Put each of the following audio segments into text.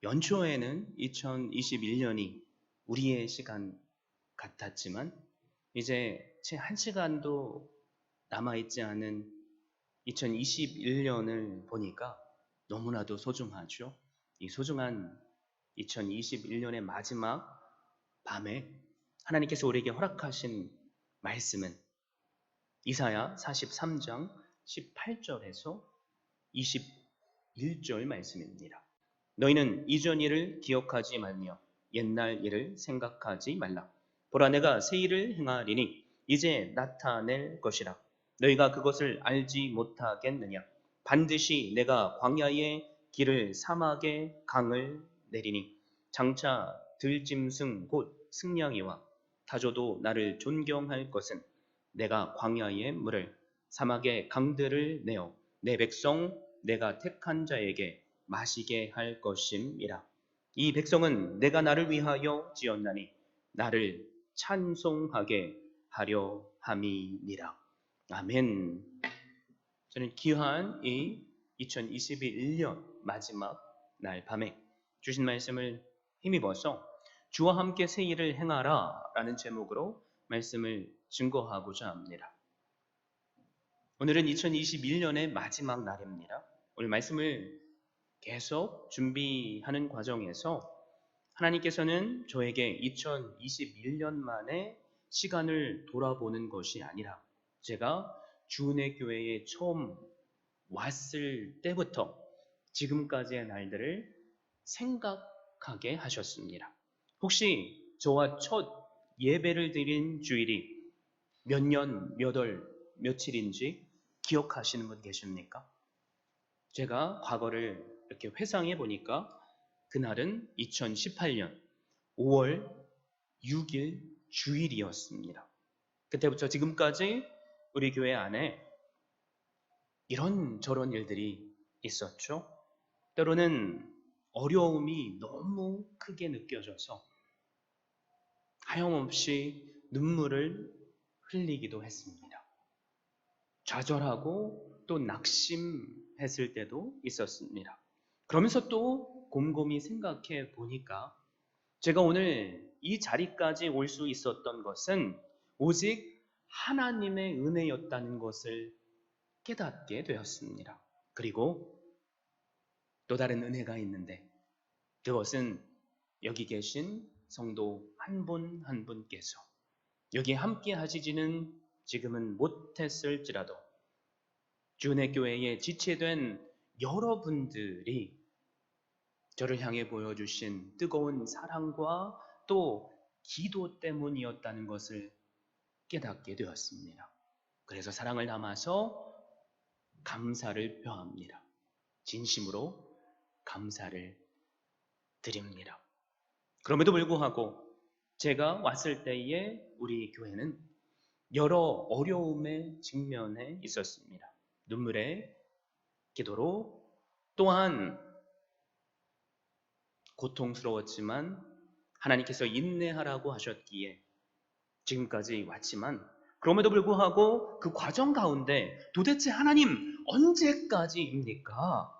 연초에는 2021년이 우리의 시간 같았지만 이제 채 한 시간도 남아있지 않은 2021년을 보니까 너무나도 소중하죠. 이 소중한 2021년의 마지막 밤에 하나님께서 우리에게 허락하신 말씀은 이사야 43장 18절에서 21절 말씀입니다. 너희는 이전 일을 기억하지 말며 옛날 일을 생각하지 말라. 보라, 내가 새 일을 행하리니 이제 나타낼 것이라. 너희가 그것을 알지 못하겠느냐? 반드시 내가 광야의 길을 사막의 강을 내리니 장차 들짐승 곧 승냥이와 타조도 나를 존경할 것은 내가 광야의 물을 사막의 강들을 내어 내 백성 내가 택한 자에게 마시게 할 것임이라. 이 백성은 내가 나를 위하여 지었나니 나를 찬송하게 하려 함이니라. 아멘. 저는 귀한 이 2021년 마지막 날 밤에 주신 말씀을 힘입어서 주와 함께 새 일을 행하라 라는 제목으로 말씀을 증거하고자 합니다. 오늘은 2021년의 마지막 날입니다. 오늘 말씀을 계속 준비하는 과정에서 하나님께서는 저에게 2021년 만에 시간을 돌아보는 것이 아니라 제가 주은혜 교회에 처음 왔을 때부터 지금까지의 날들을 생각하게 하셨습니다. 혹시 저와 첫 예배를 드린 주일이 몇 년, 몇 월, 며칠인지 기억하시는 분 계십니까? 제가 과거를 이렇게 회상해 보니까 그날은 2018년 5월 6일 주일이었습니다. 그때부터 지금까지 우리 교회 안에 이런저런 일들이 있었죠. 때로는 어려움이 너무 크게 느껴져서 하염없이 눈물을 흘리기도 했습니다. 좌절하고 또 낙심했을 때도 있었습니다. 그러면서 또 곰곰이 생각해 보니까 제가 오늘 이 자리까지 올 수 있었던 것은 오직 하나님의 은혜였다는 것을 깨닫게 되었습니다. 그리고 또 다른 은혜가 있는데 그것은 여기 계신 성도 한 분 한 분께서 여기 함께 하시지는 지금은 못했을지라도 주은혜 교회에 지체된 여러분들이 저를 향해 보여주신 뜨거운 사랑과 또 기도 때문이었다는 것을 깨닫게 되었습니다. 그래서 사랑을 담아서 감사를 표합니다. 진심으로 감사를 드립니다. 그럼에도 불구하고 제가 왔을 때에 우리 교회는 여러 어려움에 직면해 있었습니다. 눈물의 기도로 또한 고통스러웠지만 하나님께서 인내하라고 하셨기에 지금까지 왔지만 그럼에도 불구하고 그 과정 가운데 도대체 하나님 언제까지입니까?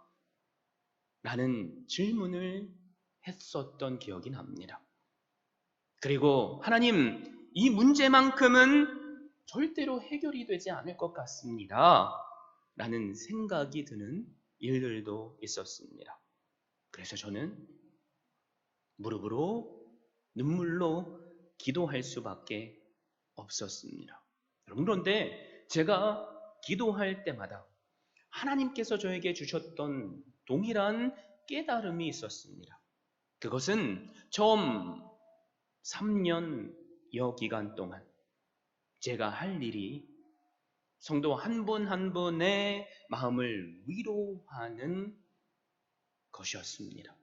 라는 질문을 했었던 기억이 납니다. 그리고 하나님 이 문제만큼은 절대로 해결이 되지 않을 것 같습니다. 라는 생각이 드는 일들도 있었습니다. 그래서 저는 무릎으로 눈물로 기도할 수밖에 없었습니다. 여러분, 그런데 제가 기도할 때마다 하나님께서 저에게 주셨던 동일한 깨달음이 있었습니다. 그것은 처음 3년여 기간 동안 제가 할 일이 성도 한 분 한 분의 마음을 위로하는 것이었습니다.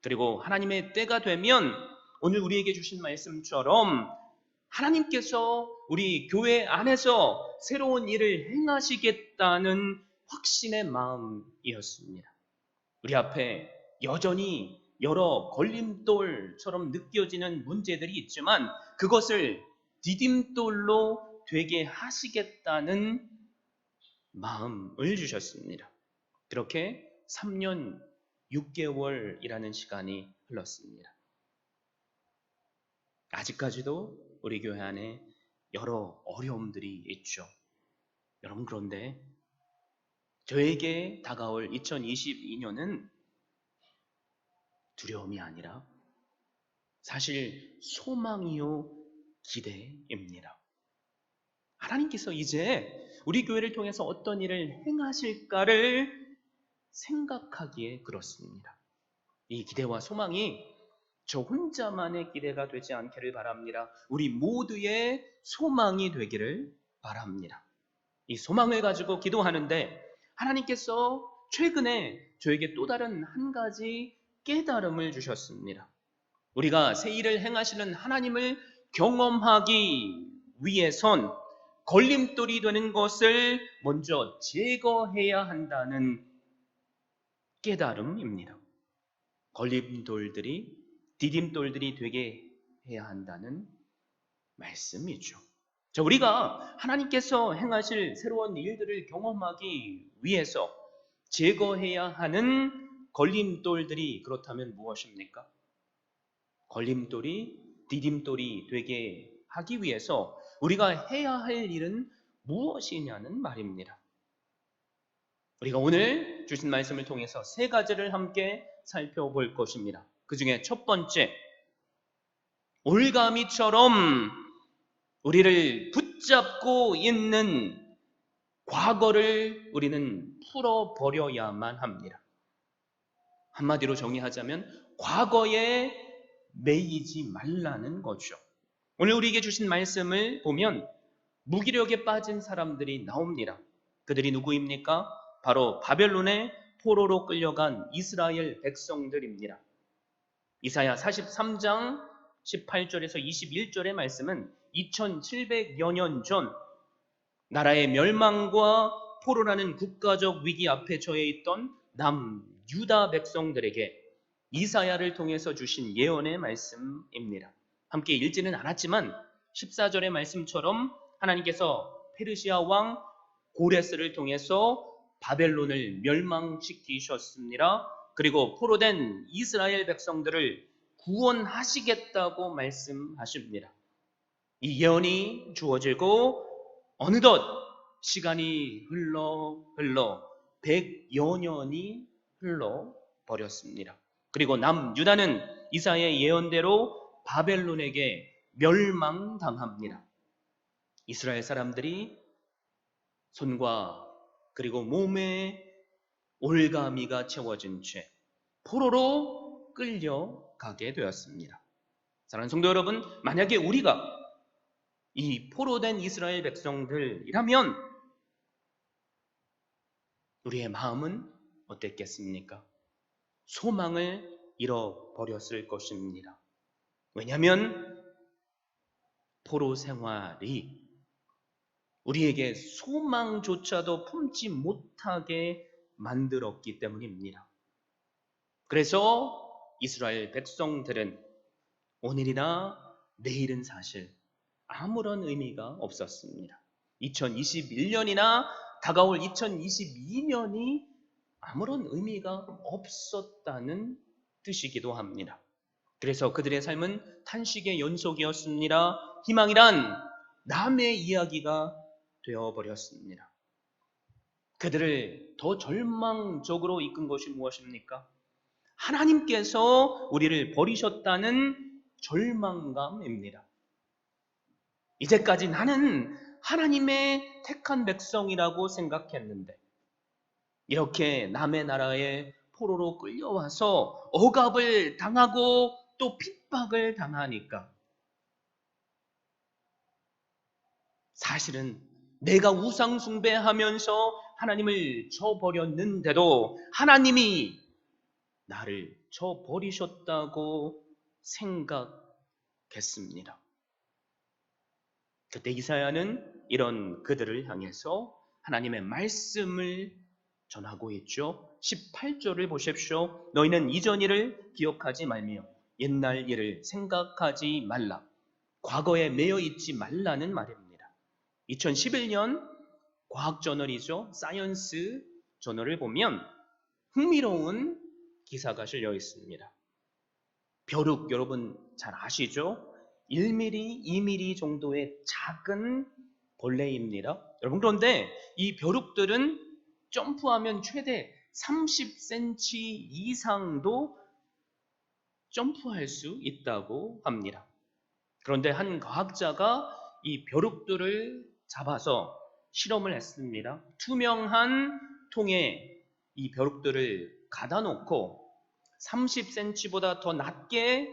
그리고 하나님의 때가 되면 오늘 우리에게 주신 말씀처럼 하나님께서 우리 교회 안에서 새로운 일을 행하시겠다는 확신의 마음이었습니다. 우리 앞에 여전히 여러 걸림돌처럼 느껴지는 문제들이 있지만 그것을 디딤돌로 되게 하시겠다는 마음을 주셨습니다. 그렇게 3년 6개월이라는 시간이 흘렀습니다. 아직까지도 우리 교회 안에 여러 어려움들이 있죠. 여러분, 그런데 저에게 다가올 2022년은 두려움이 아니라 사실 소망이요 기대입니다. 하나님께서 이제 우리 교회를 통해서 어떤 일을 행하실까를 생각하기에 그렇습니다. 이 기대와 소망이 저 혼자만의 기대가 되지 않기를 바랍니다. 우리 모두의 소망이 되기를 바랍니다. 이 소망을 가지고 기도하는데 하나님께서 최근에 저에게 또 다른 한 가지 깨달음을 주셨습니다. 우리가 새 일을 행하시는 하나님을 경험하기 위해선 걸림돌이 되는 것을 먼저 제거해야 한다는 깨달음입니다. 걸림돌들이 디딤돌들이 되게 해야 한다는 말씀이죠. 자, 우리가 하나님께서 행하실 새로운 일들을 경험하기 위해서 제거해야 하는 걸림돌들이 그렇다면 무엇입니까? 걸림돌이 디딤돌이 되게 하기 위해서 우리가 해야 할 일은 무엇이냐는 말입니다. 우리가 오늘 주신 말씀을 통해서 세 가지를 함께 살펴볼 것입니다. 그 중에 첫 번째, 올가미처럼 우리를 붙잡고 있는 과거를 우리는 풀어버려야만 합니다. 한마디로 정의하자면 과거에 매이지 말라는 거죠. 오늘 우리에게 주신 말씀을 보면 무기력에 빠진 사람들이 나옵니다. 그들이 누구입니까? 바로 바벨론의 포로로 끌려간 이스라엘 백성들입니다. 이사야 43장 18절에서 21절의 말씀은 2700여 년 전 나라의 멸망과 포로라는 국가적 위기 앞에 처해 있던 남유다 백성들에게 이사야를 통해서 주신 예언의 말씀입니다. 함께 읽지는 않았지만 14절의 말씀처럼 하나님께서 페르시아 왕 고레스를 통해서 바벨론을 멸망시키셨습니다. 그리고 포로된 이스라엘 백성들을 구원하시겠다고 말씀하십니다. 이 예언이 주어지고 어느덧 시간이 흘러 100여 년이 흘러버렸습니다. 그리고 남유다는 이사야의 예언대로 바벨론에게 멸망당합니다. 이스라엘 사람들이 손과 그리고 몸에 올가미가 채워진 채 포로로 끌려가게 되었습니다. 사랑하는 성도 여러분, 만약에 우리가 이 포로된 이스라엘 백성들이라면 우리의 마음은 어땠겠습니까? 소망을 잃어버렸을 것입니다. 왜냐하면 포로 생활이 우리에게 소망조차도 품지 못하게 만들었기 때문입니다. 그래서 이스라엘 백성들은 오늘이나 내일은 사실 아무런 의미가 없었습니다. 2021년이나 다가올 2022년이 아무런 의미가 없었다는 뜻이기도 합니다. 그래서 그들의 삶은 탄식의 연속이었습니다. 희망이란 남의 이야기가 되어버렸습니다. 그들을 더 절망적으로 이끈 것이 무엇입니까? 하나님께서 우리를 버리셨다는 절망감입니다. 이제까지 나는 하나님의 택한 백성이라고 생각했는데 이렇게 남의 나라에 포로로 끌려와서 억압을 당하고 또 핍박을 당하니까 사실은 내가 우상 숭배하면서 하나님을 저버렸는데도 하나님이 나를 저버리셨다고 생각했습니다. 그때 이사야는 이런 그들을 향해서 하나님의 말씀을 전하고 있죠. 18절을 보십시오. 너희는 이전 일을 기억하지 말며 옛날 일을 생각하지 말라. 과거에 매여 있지 말라는 말입니다. 2011년 과학 저널이죠. 사이언스 저널을 보면 흥미로운 기사가 실려 있습니다. 벼룩 여러분 잘 아시죠? 1mm, 2mm 정도의 작은 벌레입니다. 여러분 그런데 이 벼룩들은 점프하면 최대 30cm 이상도 점프할 수 있다고 합니다. 그런데 한 과학자가 이 벼룩들을 잡아서 실험을 했습니다. 투명한 통에 이 벼룩들을 가다 놓고 30cm보다 더 낮게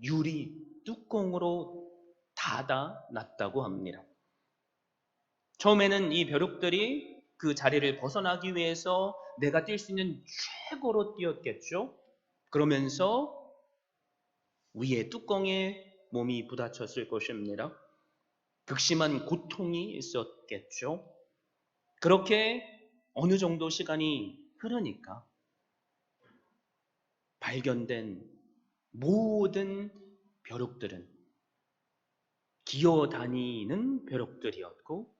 유리 뚜껑으로 닫아 놨다고 합니다. 처음에는 이 벼룩들이 그 자리를 벗어나기 위해서 내가 뛸 수 있는 최고로 뛰었겠죠. 그러면서 위에 뚜껑에 몸이 부딪혔을 것입니다. 극심한 고통이 있었겠죠. 그렇게 어느 정도 시간이 흐르니까 발견된 모든 벼룩들은 기어다니는 벼룩들이었고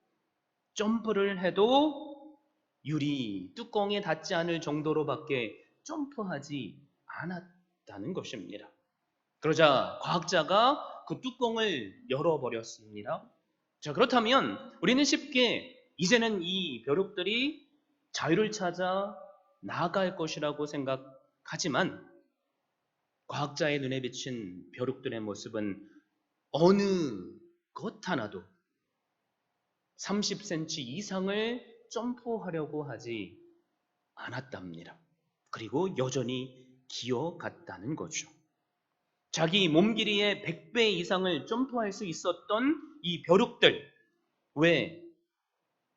점프를 해도 유리 뚜껑에 닿지 않을 정도로밖에 점프하지 않았다는 것입니다. 그러자 과학자가 그 뚜껑을 열어버렸습니다. 자, 그렇다면 우리는 쉽게 이제는 이 벼룩들이 자유를 찾아 나아갈 것이라고 생각하지만 과학자의 눈에 비친 벼룩들의 모습은 어느 것 하나도 30cm 이상을 점프하려고 하지 않았답니다. 그리고 여전히 기어갔다는 거죠. 자기 몸 길이의 100배 이상을 점프할 수 있었던 이 벼룩들, 왜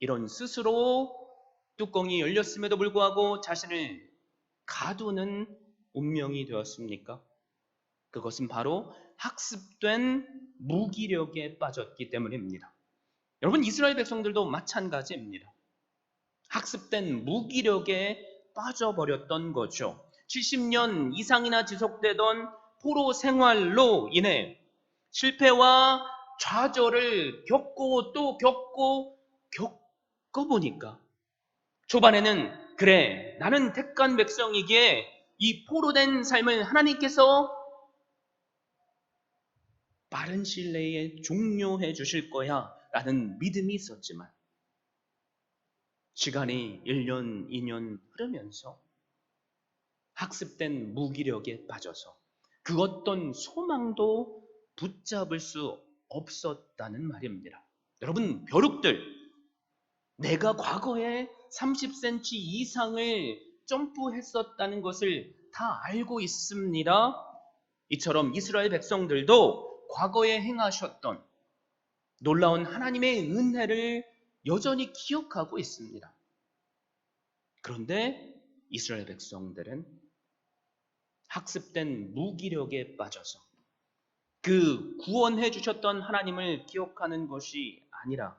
이런 스스로 뚜껑이 열렸음에도 불구하고 자신을 가두는 운명이 되었습니까? 그것은 바로 학습된 무기력에 빠졌기 때문입니다. 여러분, 이스라엘 백성들도 마찬가지입니다. 학습된 무기력에 빠져버렸던 거죠. 70년 이상이나 지속되던 포로 생활로 인해 실패와 좌절을 겪고 또 겪어보니까 초반에는 그래, 나는 택한 백성이기에 이 포로된 삶을 하나님께서 빠른 시일 내에 종료해 주실 거야 라는 믿음이 있었지만 시간이 1년, 2년 흐르면서 학습된 무기력에 빠져서 그 어떤 소망도 붙잡을 수 없었다는 말입니다. 여러분, 벼룩들, 내가 과거에 30cm 이상을 점프했었다는 것을 다 알고 있습니다. 이처럼 이스라엘 백성들도 과거에 행하셨던 놀라운 하나님의 은혜를 여전히 기억하고 있습니다. 그런데 이스라엘 백성들은 학습된 무기력에 빠져서 그 구원해 주셨던 하나님을 기억하는 것이 아니라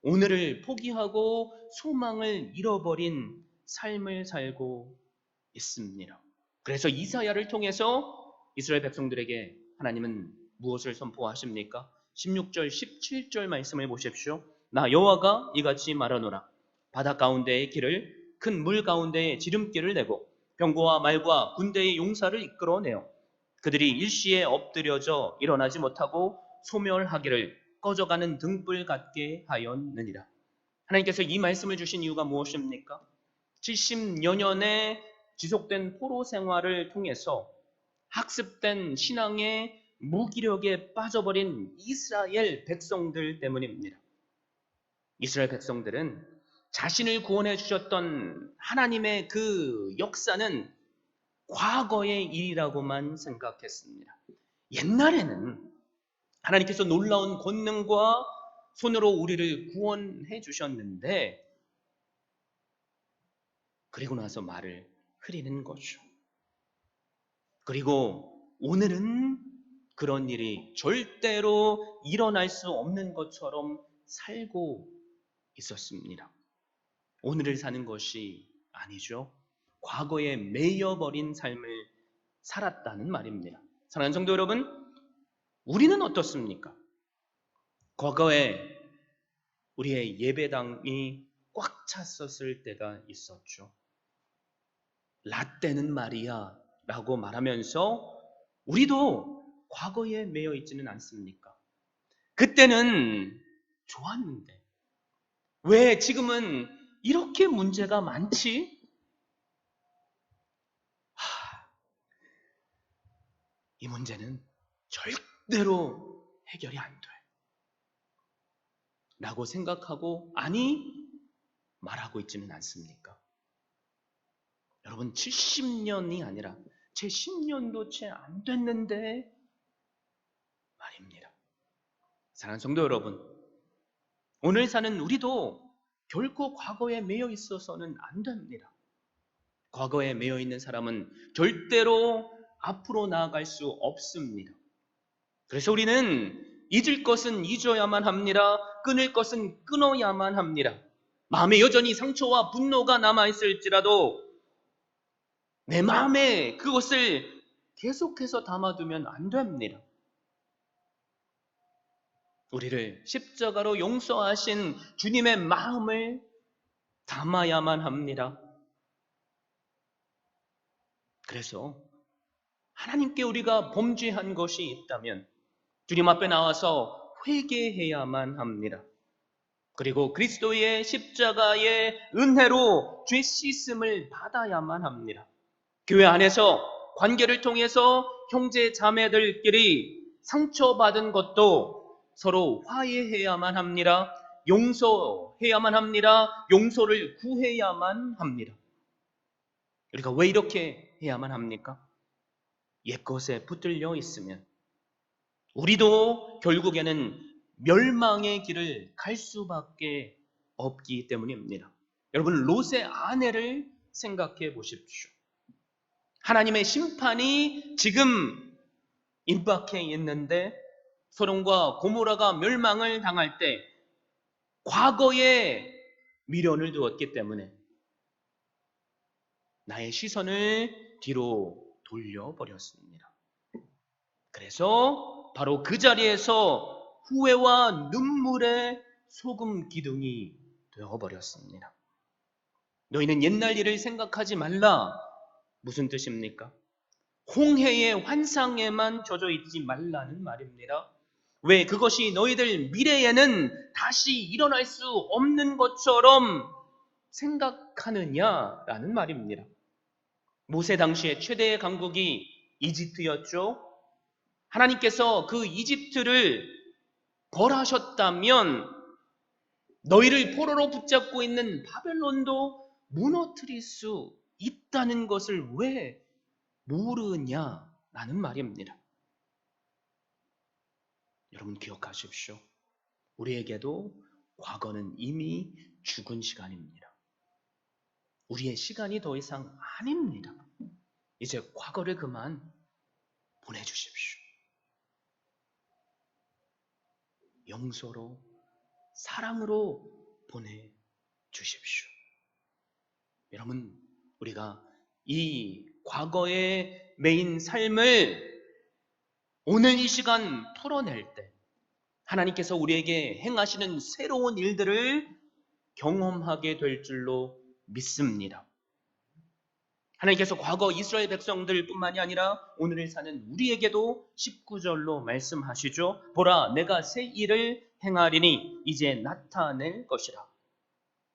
오늘을 포기하고 소망을 잃어버린 삶을 살고 있습니다. 그래서 이사야를 통해서 이스라엘 백성들에게 하나님은 무엇을 선포하십니까? 16절, 17절 말씀을 보십시오. 나 여호와가 이같이 말하노라. 바다 가운데의 길을 큰 물 가운데에 지름길을 내고 병거와 말과 군대의 용사를 이끌어내어 그들이 일시에 엎드려져 일어나지 못하고 소멸하기를 꺼져가는 등불 같게 하였느니라. 하나님께서 이 말씀을 주신 이유가 무엇입니까? 70여 년의 지속된 포로 생활을 통해서 학습된 신앙의 무기력에 빠져버린 이스라엘 백성들 때문입니다. 이스라엘 백성들은 자신을 구원해 주셨던 하나님의 그 역사는 과거의 일이라고만 생각했습니다. 옛날에는 하나님께서 놀라운 권능과 손으로 우리를 구원해 주셨는데 그리고 나서 말을 흐리는 거죠. 그리고 오늘은 그런 일이 절대로 일어날 수 없는 것처럼 살고 있었습니다. 오늘을 사는 것이 아니죠. 과거에 매여버린 삶을 살았다는 말입니다. 사랑하는 성도 여러분, 우리는 어떻습니까? 과거에 우리의 예배당이 꽉 찼었을 때가 있었죠. 라떼는 말이야 라고 말하면서 우리도 과거에 매여 있지는 않습니까? 그때는 좋았는데 왜 지금은 이렇게 문제가 많지? 이 문제는 절대로 해결이 안 돼. 라고 생각하고 아니 말하고 있지는 않습니까? 여러분 70년이 아니라 제 10년도 채 안 됐는데 말입니다. 사랑하는 성도 여러분, 오늘 사는 우리도 결코 과거에 매여 있어서는 안 됩니다. 과거에 매여 있는 사람은 절대로 앞으로 나아갈 수 없습니다. 그래서 우리는 잊을 것은 잊어야만 합니다. 끊을 것은 끊어야만 합니다. 마음에 여전히 상처와 분노가 남아있을지라도 내 마음에 그것을 계속해서 담아두면 안 됩니다. 우리를 십자가로 용서하신 주님의 마음을 담아야만 합니다. 그래서 하나님께 우리가 범죄한 것이 있다면 주님 앞에 나와서 회개해야만 합니다. 그리고 그리스도의 십자가의 은혜로 죄 씻음을 받아야만 합니다. 교회 안에서 관계를 통해서 형제 자매들끼리 상처받은 것도 서로 화해해야만 합니다. 용서해야만 합니다. 용서를 구해야만 합니다. 우리가 왜 이렇게 해야만 합니까? 옛것에 붙들려 있으면 우리도 결국에는 멸망의 길을 갈 수밖에 없기 때문입니다. 여러분, 롯의 아내를 생각해 보십시오. 하나님의 심판이 지금 임박해 있는데 소돔과 고모라가 멸망을 당할 때 과거에 미련을 두었기 때문에 나의 시선을 뒤로 돌려버렸습니다. 그래서 바로 그 자리에서 후회와 눈물의 소금 기둥이 되어버렸습니다. 너희는 옛날 일을 생각하지 말라. 무슨 뜻입니까? 홍해의 환상에만 젖어 있지 말라는 말입니다. 왜 그것이 너희들 미래에는 다시 일어날 수 없는 것처럼 생각하느냐라는 말입니다. 모세 당시의 최대의 강국이 이집트였죠. 하나님께서 그 이집트를 벌하셨다면 너희를 포로로 붙잡고 있는 바벨론도 무너뜨릴 수 있다는 것을 왜 모르냐라는 말입니다. 여러분 기억하십시오. 우리에게도 과거는 이미 죽은 시간입니다. 우리의 시간이 더 이상 아닙니다. 이제 과거를 그만 보내주십시오. 용서로, 사랑으로 보내주십시오. 여러분, 우리가 이 과거의 매인 삶을 오늘 이 시간 풀어낼 때 하나님께서 우리에게 행하시는 새로운 일들을 경험하게 될 줄로 믿습니다. 하나님께서 과거 이스라엘 백성들 뿐만이 아니라 오늘을 사는 우리에게도 19절로 말씀하시죠. 보라, 내가 새 일을 행하리니 이제 나타낼 것이라.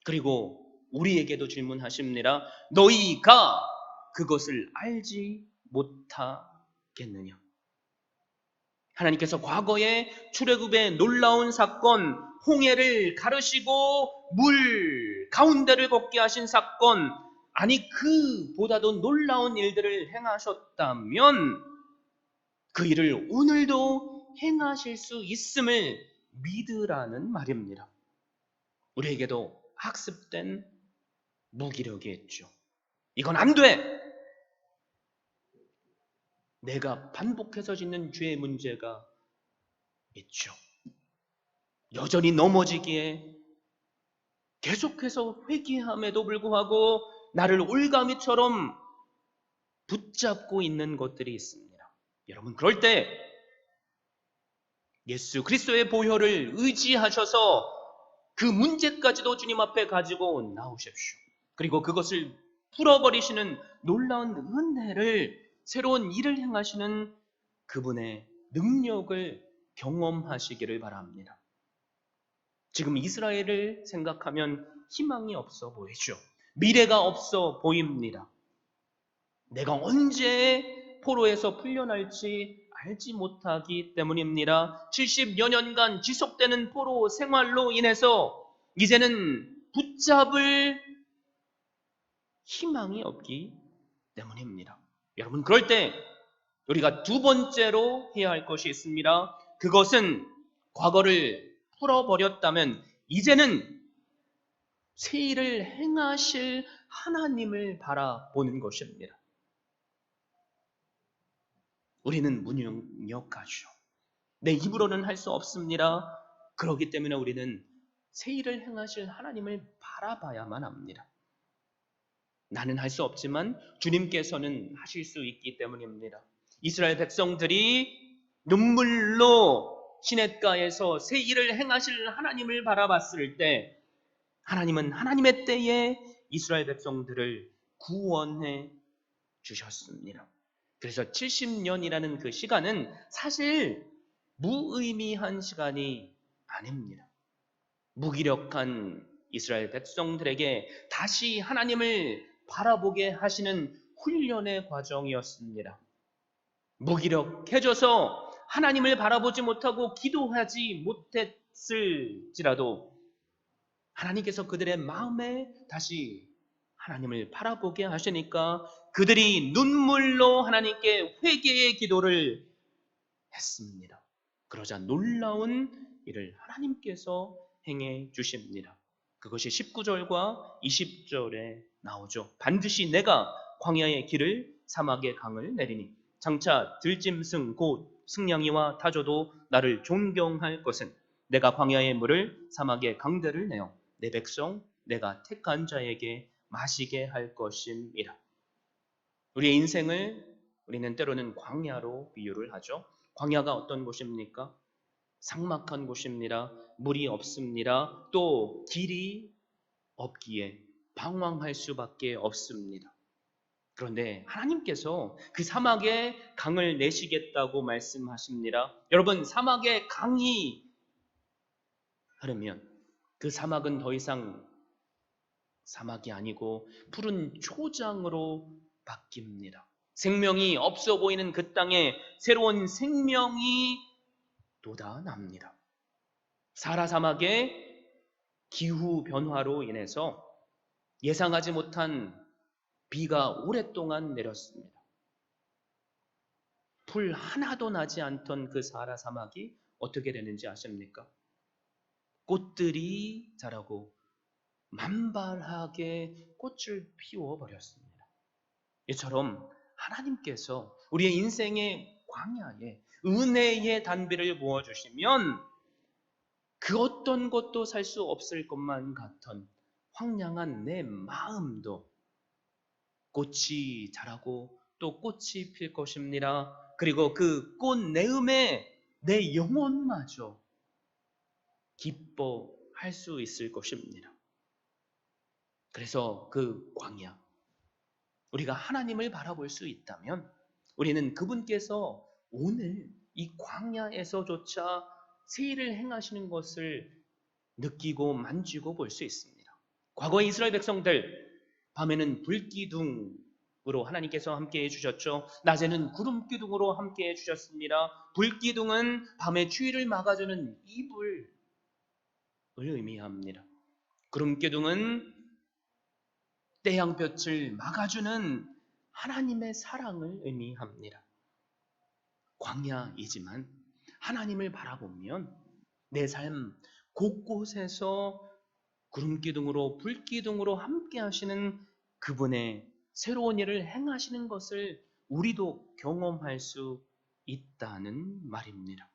그리고 우리에게도 질문하십니다. 너희가 그것을 알지 못하겠느냐? 하나님께서 과거에 출애굽의 놀라운 사건, 홍해를 가르시고 물 가운데를 걷게 하신 사건, 아니 그보다도 놀라운 일들을 행하셨다면 그 일을 오늘도 행하실 수 있음을 믿으라는 말입니다. 우리에게도 학습된 무기력이 있죠. 이건 안 돼! 내가 반복해서 짓는 죄의 문제가 있죠. 여전히 넘어지기에 계속해서 회개함에도 불구하고 나를 올가미처럼 붙잡고 있는 것들이 있습니다. 여러분, 그럴 때 예수 그리스도의 보혈을 의지하셔서 그 문제까지도 주님 앞에 가지고 나오십시오. 그리고 그것을 풀어버리시는 놀라운 은혜를, 새로운 일을 행하시는 그분의 능력을 경험하시기를 바랍니다. 지금 이스라엘을 생각하면 희망이 없어 보이죠. 미래가 없어 보입니다. 내가 언제 포로에서 풀려날지 알지 못하기 때문입니다. 70여 년간 지속되는 포로 생활로 인해서 이제는 붙잡을 희망이 없기 때문입니다. 여러분, 그럴 때 우리가 두 번째로 해야 할 것이 있습니다. 그것은 과거를 풀어버렸다면 이제는 새 일을 행하실 하나님을 바라보는 것입니다. 우리는 무능력하죠. 내 입으로는 할 수 없습니다. 그렇기 때문에 우리는 새 일을 행하실 하나님을 바라봐야만 합니다. 나는 할 수 없지만 주님께서는 하실 수 있기 때문입니다. 이스라엘 백성들이 눈물로 시냇가에서 새 일을 행하실 하나님을 바라봤을 때 하나님은 하나님의 때에 이스라엘 백성들을 구원해 주셨습니다. 그래서 70년이라는 그 시간은 사실 무의미한 시간이 아닙니다. 무기력한 이스라엘 백성들에게 다시 하나님을 바라보게 하시는 훈련의 과정이었습니다. 무기력해져서 하나님을 바라보지 못하고 기도하지 못했을지라도 하나님께서 그들의 마음에 다시 하나님을 바라보게 하시니까 그들이 눈물로 하나님께 회개의 기도를 했습니다. 그러자 놀라운 일을 하나님께서 행해 주십니다. 그것이 19절과 20절에 나오죠. 반드시 내가 광야의 길을 사막의 강을 내리니 장차 들짐승 곧 승냥이와 타조도 나를 존경할 것은 내가 광야의 물을 사막의 강들을 내어 내 백성 내가 택한 자에게 마시게 할 것임이라. 우리의 인생을 우리는 때로는 광야로 비유를 하죠. 광야가 어떤 곳입니까? 삭막한 곳입니다. 물이 없습니다. 또 길이 없기에 방황할 수밖에 없습니다. 그런데 하나님께서 그 사막에 강을 내시겠다고 말씀하십니다. 여러분, 사막에 강이 흐르면 그 사막은 더 이상 사막이 아니고 푸른 초장으로 바뀝니다. 생명이 없어 보이는 그 땅에 새로운 생명이 돋아납니다. 사라 사막의 기후 변화로 인해서 예상하지 못한 비가 오랫동안 내렸습니다. 풀 하나도 나지 않던 그 사라 사막이 어떻게 되는지 아십니까? 꽃들이 자라고 만발하게 꽃을 피워버렸습니다. 이처럼 하나님께서 우리의 인생의 광야에 은혜의 단비를 부어주시면 그 어떤 것도 살 수 없을 것만 같던 황량한 내 마음도 꽃이 자라고 또 꽃이 필 것입니다. 그리고 그 꽃 내음에 내 영혼마저 기뻐할 수 있을 것입니다. 그래서 그 광야, 우리가 하나님을 바라볼 수 있다면 우리는 그분께서 오늘 이 광야에서조차 새 일을 행하시는 것을 느끼고 만지고 볼 수 있습니다. 과거 이스라엘 백성들 밤에는 불기둥으로 하나님께서 함께 해주셨죠. 낮에는 구름기둥으로 함께 해주셨습니다. 불기둥은 밤의 추위를 막아주는 이불을 의미합니다. 구름기둥은 태양볕을 막아주는 하나님의 사랑을 의미합니다. 광야이지만 하나님을 바라보면 내 삶 곳곳에서 구름기둥으로 불기둥으로 함께 하시는 그분의 새로운 일을 행하시는 것을 우리도 경험할 수 있다는 말입니다.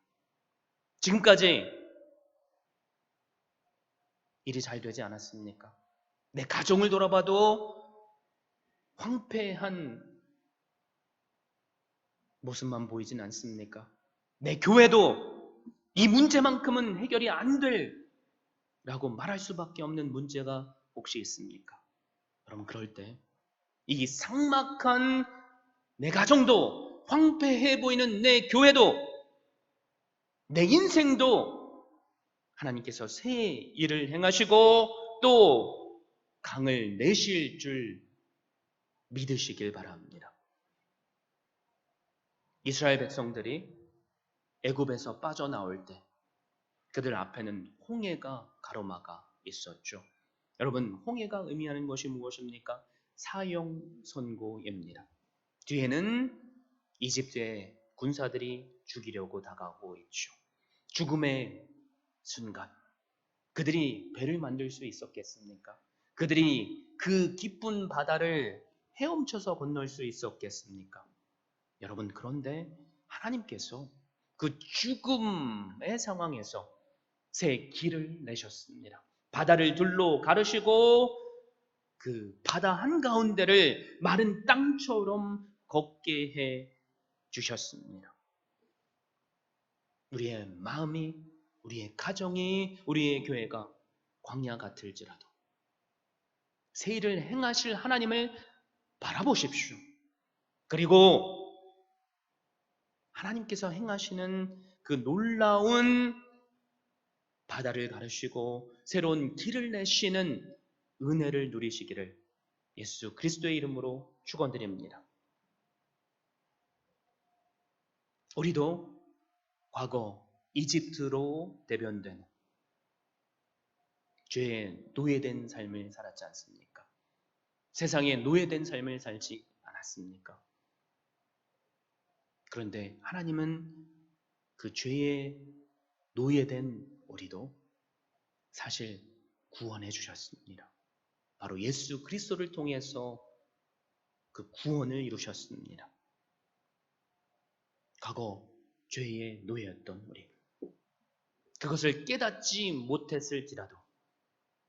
지금까지 일이 잘 되지 않았습니까? 내 가정을 돌아봐도 황폐한 모습만 보이진 않습니까? 내 교회도 이 문제만큼은 해결이 안 될 라고 말할 수밖에 없는 문제가 혹시 있습니까? 여러분, 그럴 때 이 삭막한 내 가정도, 황폐해 보이는 내 교회도, 내 인생도 하나님께서 새 일을 행하시고 또 강을 내실 줄 믿으시길 바랍니다. 이스라엘 백성들이 애굽에서 빠져나올 때 그들 앞에는 홍해가 가로막아 있었죠. 여러분, 홍해가 의미하는 것이 무엇입니까? 사형 선고입니다. 뒤에는 이집트의 군사들이 죽이려고 다가오고 있죠. 죽음의 순간, 그들이 배를 만들 수 있었겠습니까? 그들이 그 깊은 바다를 헤엄쳐서 건널 수 있었겠습니까? 여러분, 그런데 하나님께서 그 죽음의 상황에서 새 길을 내셨습니다. 바다를 둘로 가르시고 그 바다 한가운데를 마른 땅처럼 걷게 해 주셨습니다. 우리의 마음이, 우리의 가정이, 우리의 교회가 광야 같을지라도 새 일을 행하실 하나님을 바라보십시오. 그리고 하나님께서 행하시는 그 놀라운 바다를 가르시고 새로운 길을 내시는 은혜를 누리시기를 예수 그리스도의 이름으로 축원드립니다. 우리도 과거 이집트로 대변된 죄에 노예된 삶을 살았지 않습니까? 세상에 노예된 삶을 살지 않았습니까? 그런데 하나님은 그 죄에 노예된 우리도 사실 구원해 주셨습니다. 바로 예수 그리스도를 통해서 그 구원을 이루셨습니다. 과거 죄의 노예였던 우리, 그것을 깨닫지 못했을지라도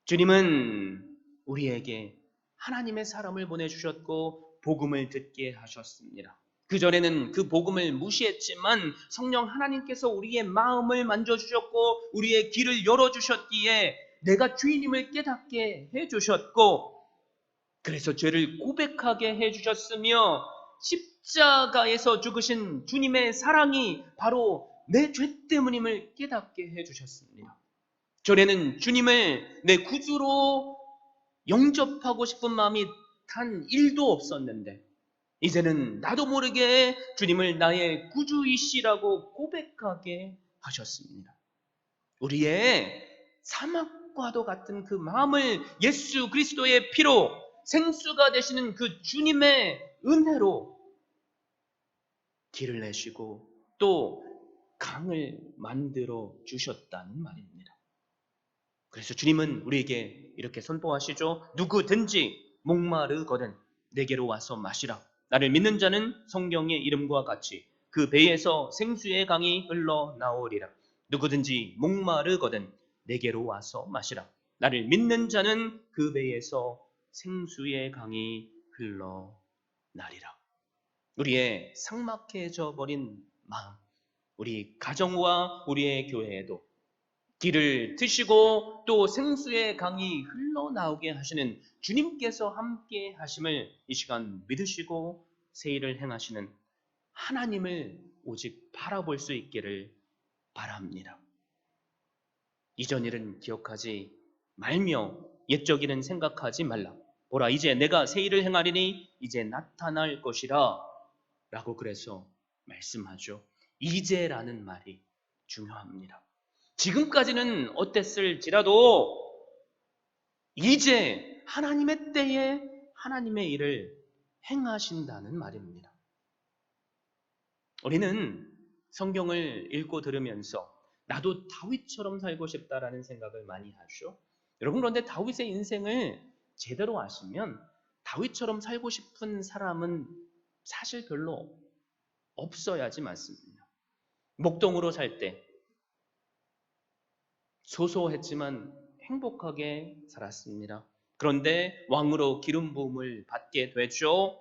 주님은 우리에게 하나님의 사람을 보내주셨고 복음을 듣게 하셨습니다. 그전에는 그 복음을 무시했지만 성령 하나님께서 우리의 마음을 만져주셨고 우리의 길을 열어주셨기에 내가 주인임을 깨닫게 해주셨고 그래서 죄를 고백하게 해주셨으며 십자가에서 죽으신 주님의 사랑이 바로 내 죄 때문임을 깨닫게 해주셨습니다. 전에는 주님을 내 구주로 영접하고 싶은 마음이 단 1도 없었는데 이제는 나도 모르게 주님을 나의 구주이시라고 고백하게 하셨습니다. 우리의 사막과도 같은 그 마음을 예수 그리스도의 피로 생수가 되시는 그 주님의 은혜로 길을 내시고 또 강을 만들어 주셨다는 말입니다. 그래서 주님은 우리에게 이렇게 선포하시죠. 누구든지 목마르거든 내게로 와서 마시라. 나를 믿는 자는 성경의 이름과 같이 그 배에서 생수의 강이 흘러나오리라. 누구든지 목마르거든 내게로 와서 마시라. 나를 믿는 자는 그 배에서 생수의 강이 흘러나리라. 우리의 삭막해져 버린 마음, 우리 가정과 우리의 교회에도 길을 트시고 또 생수의 강이 흘러나오게 하시는 주님께서 함께 하심을 이 시간 믿으시고 새 일을 행하시는 하나님을 오직 바라볼 수 있기를 바랍니다. 이전 일은 기억하지 말며 옛적 일은 생각하지 말라. 보라, 이제 내가 새 일을 행하리니 이제 나타날 것이라 라고 그래서 말씀하죠. 이제라는 말이 중요합니다. 지금까지는 어땠을지라도 이제 하나님의 때에 하나님의 일을 행하신다는 말입니다. 우리는 성경을 읽고 들으면서 나도 다윗처럼 살고 싶다라는 생각을 많이 하죠. 여러분, 그런데 다윗의 인생을 제대로 아시면 다윗처럼 살고 싶은 사람은 사실 별로 없어야지 맞습니다. 목동으로 살 때 소소했지만 행복하게 살았습니다. 그런데 왕으로 기름 부음을 받게 되죠.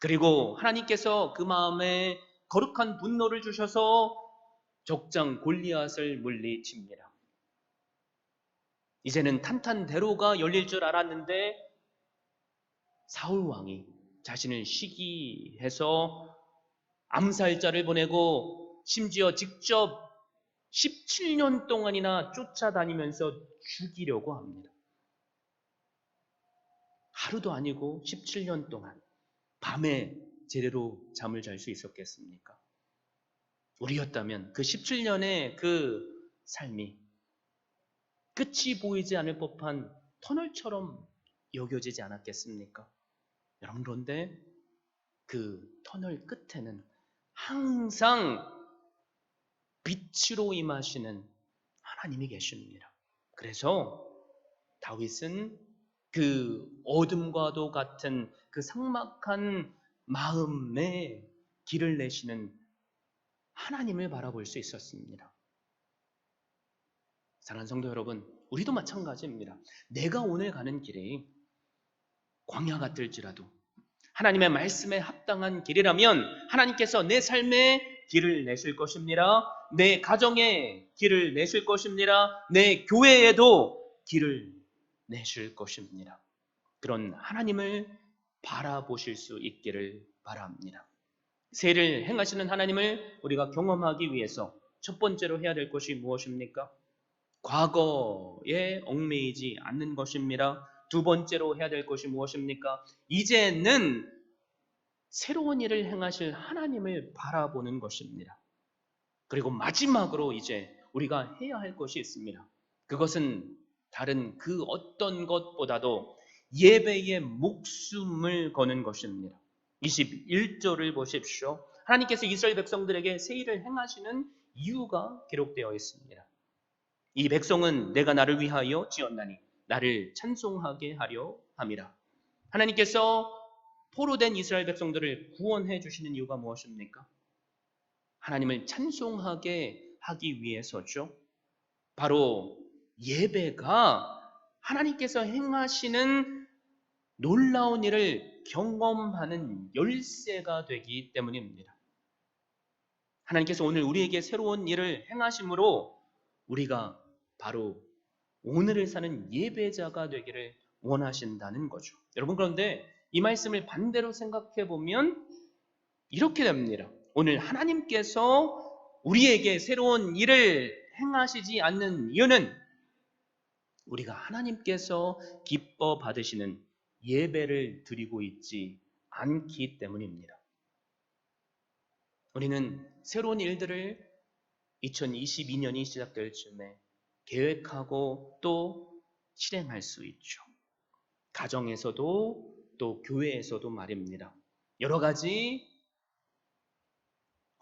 그리고 하나님께서 그 마음에 거룩한 분노를 주셔서 족장 골리앗을 물리칩니다. 이제는 탄탄대로가 열릴 줄 알았는데 사울 왕이 자신을 시기해서 암살자를 보내고 심지어 직접 17년 동안이나 쫓아다니면서 죽이려고 합니다. 하루도 아니고 17년 동안 밤에 제대로 잠을 잘 수 있었겠습니까? 우리였다면 그 17년의 그 삶이 끝이 보이지 않을 법한 터널처럼 여겨지지 않았겠습니까? 여러분, 그런데 그 터널 끝에는 항상 빛으로 임하시는 하나님이 계십니다. 그래서 다윗은 그 어둠과도 같은 그 삭막한 마음에 길을 내시는 하나님을 바라볼 수 있었습니다. 사랑하는 성도 여러분, 우리도 마찬가지입니다. 내가 오늘 가는 길이 광야 같을지라도 하나님의 말씀에 합당한 길이라면 하나님께서 내 삶에 길을 내실 것입니다. 내 가정에 길을 내실 것입니다. 내 교회에도 길을 내실 것입니다. 그런 하나님을 바라보실 수 있기를 바랍니다. 세를 행하시는 하나님을 우리가 경험하기 위해서 첫 번째로 해야 될 것이 무엇입니까? 과거에 얽매이지 않는 것입니다. 두 번째로 해야 될 것이 무엇입니까? 이제는 새로운 일을 행하실 하나님을 바라보는 것입니다. 그리고 마지막으로 이제 우리가 해야 할 것이 있습니다. 그것은 다른 그 어떤 것보다도 예배의 목숨을 거는 것입니다. 21절을 보십시오. 하나님께서 이스라엘 백성들에게 새 일을 행하시는 이유가 기록되어 있습니다. 이 백성은 내가 나를 위하여 지었나니 나를 찬송하게 하려 함이라. 하나님께서 포로된 이스라엘 백성들을 구원해 주시는 이유가 무엇입니까? 하나님을 찬송하게 하기 위해서죠. 바로 예배가 하나님께서 행하시는 놀라운 일을 경험하는 열쇠가 되기 때문입니다. 하나님께서 오늘 우리에게 새로운 일을 행하심으로 우리가 바로 오늘을 사는 예배자가 되기를 원하신다는 거죠. 여러분, 그런데 이 말씀을 반대로 생각해 보면 이렇게 됩니다. 오늘 하나님께서 우리에게 새로운 일을 행하시지 않는 이유는 우리가 하나님께서 기뻐 받으시는 예배를 드리고 있지 않기 때문입니다. 우리는 새로운 일들을 2022년이 시작될 즈음에 계획하고 또 실행할 수 있죠. 가정에서도 또 교회에서도 말입니다. 여러 가지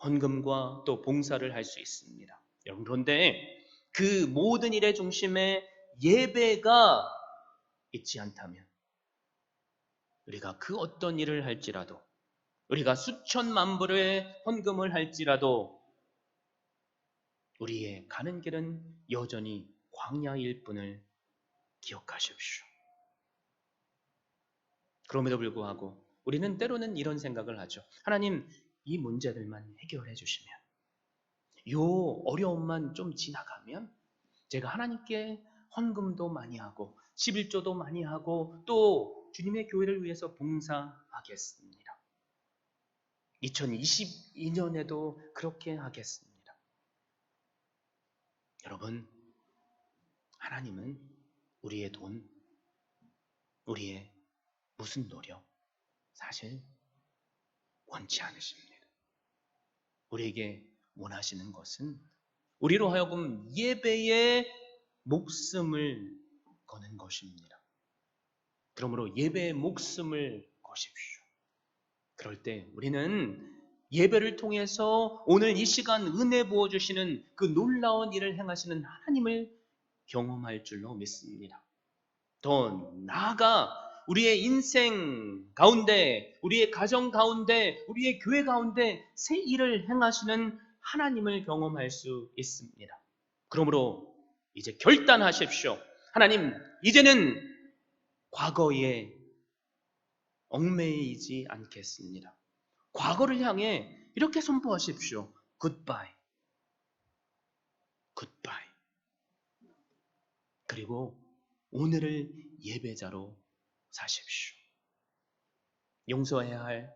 헌금과 또 봉사를 할 수 있습니다. 여러분, 그런데 그 모든 일의 중심에 예배가 있지 않다면 우리가 그 어떤 일을 할지라도 우리가 수천만 불의 헌금을 할지라도 우리의 가는 길은 여전히 광야일 뿐을 기억하십시오. 그럼에도 불구하고 우리는 때로는 이런 생각을 하죠. 하나님, 이 문제들만 해결해 주시면, 요 어려움만 좀 지나가면 제가 하나님께 헌금도 많이 하고 11조도 많이 하고 또 주님의 교회를 위해서 봉사하겠습니다. 2022년에도 그렇게 하겠습니다. 여러분, 하나님은 우리의 돈, 우리의 무슨 노력 사실 원치 않으십니다. 우리에게 원하시는 것은 우리로 하여금 예배의 목숨을 거는 것입니다. 그러므로 예배의 목숨을 거십시오. 그럴 때 우리는 예배를 통해서 오늘 이 시간 은혜 부어주시는 그 놀라운 일을 행하시는 하나님을 경험할 줄로 믿습니다. 더 나아가 우리의 인생 가운데, 우리의 가정 가운데, 우리의 교회 가운데 새 일을 행하시는 하나님을 경험할 수 있습니다. 그러므로 이제 결단하십시오. 하나님, 이제는 과거에 얽매이지 않겠습니다. 과거를 향해 이렇게 선포하십시오. 굿바이. 굿바이. 그리고 오늘을 예배자로 사십시오. 용서해야 할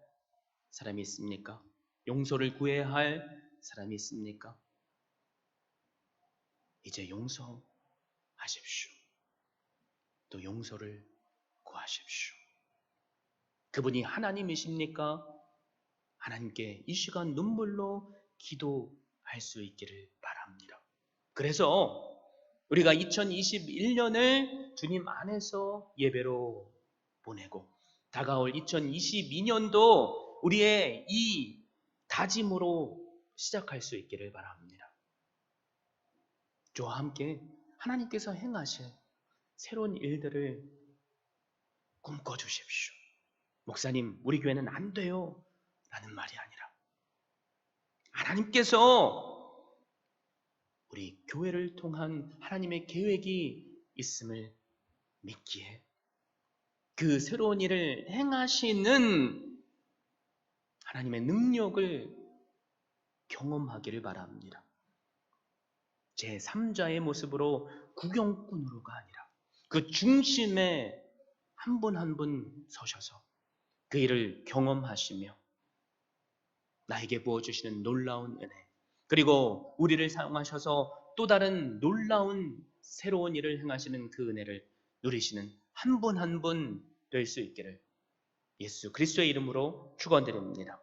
사람이 있습니까? 용서를 구해야 할 사람이 있습니까? 이제 용서하십시오. 또 용서를 구하십시오. 그분이 하나님이십니까? 하나님께 이 시간 눈물로 기도할 수 있기를 바랍니다. 그래서 우리가 2021년을 주님 안에서 예배로 보내고 다가올 2022년도 우리의 이 다짐으로 시작할 수 있기를 바랍니다. 저와 함께 하나님께서 행하실 새로운 일들을 꿈꿔주십시오. 목사님, 우리 교회는 안 돼요 라는 말이 아니라 하나님께서 우리 교회를 통한 하나님의 계획이 있음을 믿기에 그 새로운 일을 행하시는 하나님의 능력을 경험하기를 바랍니다. 제 3자의 모습으로 구경꾼으로가 아니라 그 중심에 한 분 한 분 서셔서 그 일을 경험하시며 나에게 부어주시는 놀라운 은혜 그리고 우리를 사용하셔서 또 다른 놀라운 새로운 일을 행하시는 그 은혜를 누리시는 한 분 한 분 될 수 있기를 예수 그리스도의 이름으로 축원드립니다.